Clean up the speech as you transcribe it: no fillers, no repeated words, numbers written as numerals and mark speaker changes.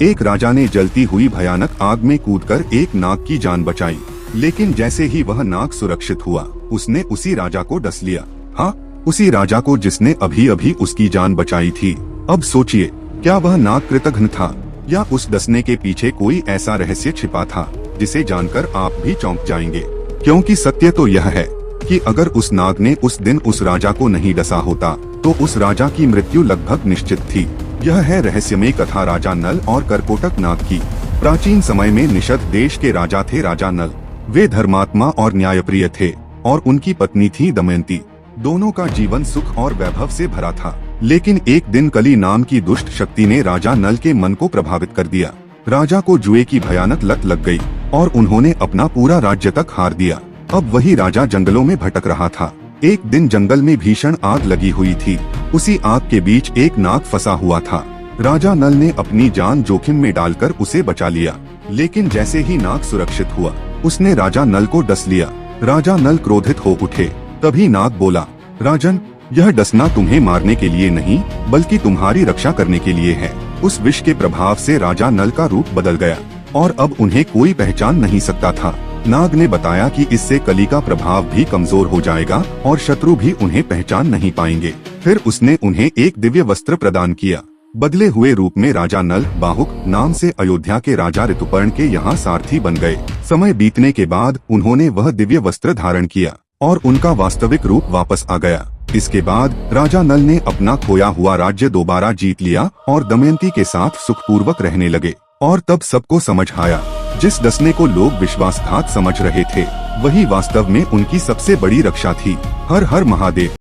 Speaker 1: एक राजा ने जलती हुई भयानक आग में कूदकर एक नाग की जान बचाई, लेकिन जैसे ही वह नाग सुरक्षित हुआ, उसने उसी राजा को डस लिया। हाँ, उसी राजा को जिसने अभी अभी उसकी जान बचाई थी। अब सोचिए, क्या वह नाग कृतघ्न था या उस डसने के पीछे कोई ऐसा रहस्य छिपा था जिसे जानकर आप भी चौंक जाएंगे। क्योंकि सत्य तो यह है कि अगर उस नाग ने उस दिन उस राजा को नहीं डसा होता तो उस राजा की मृत्यु लगभग निश्चित थी। यह है रहस्यमय कथा राजा नल और करकोटक नाग की। प्राचीन समय में निषद देश के राजा थे राजा नल। वे धर्मात्मा और न्यायप्रिय थे और उनकी पत्नी थी दमयंती। दोनों का जीवन सुख और वैभव से भरा था। लेकिन एक दिन कली नाम की दुष्ट शक्ति ने राजा नल के मन को प्रभावित कर दिया। राजा को जुए की भयानक लत लग गई और उन्होंने अपना पूरा राज्य तक हार दिया। अब वही राजा जंगलों में भटक रहा था। एक दिन जंगल में भीषण आग लगी हुई थी। उसी आग के बीच एक नाग फंसा हुआ था। राजा नल ने अपनी जान जोखिम में डालकर उसे बचा लिया, लेकिन जैसे ही नाग सुरक्षित हुआ, उसने राजा नल को डस लिया। राजा नल क्रोधित हो उठे। तभी नाग बोला, राजन, यह डसना तुम्हें मारने के लिए नहीं बल्कि तुम्हारी रक्षा करने के लिए है। उस विष के प्रभाव से राजा नल का रूप बदल गया और अब उन्हें कोई पहचान नहीं सकता था। नाग ने बताया कि इससे कली का प्रभाव भी कमजोर हो जाएगा और शत्रु भी उन्हें पहचान नहीं पाएंगे। फिर उसने उन्हें एक दिव्य वस्त्र प्रदान किया। बदले हुए रूप में राजा नल बाहुक नाम से अयोध्या के राजा ऋतुपर्ण के यहाँ सारथी बन गए। समय बीतने के बाद उन्होंने वह दिव्य वस्त्र धारण किया और उनका वास्तविक रूप वापस आ गया। इसके बाद राजा नल ने अपना खोया हुआ राज्य दोबारा जीत लिया और दमयंती के साथ सुखपूर्वक रहने लगे। और तब सबको समझ आया, जिस डसने को लोग विश्वासघात समझ रहे थे, वही वास्तव में उनकी सबसे बड़ी रक्षा थी। हर हर महादेव।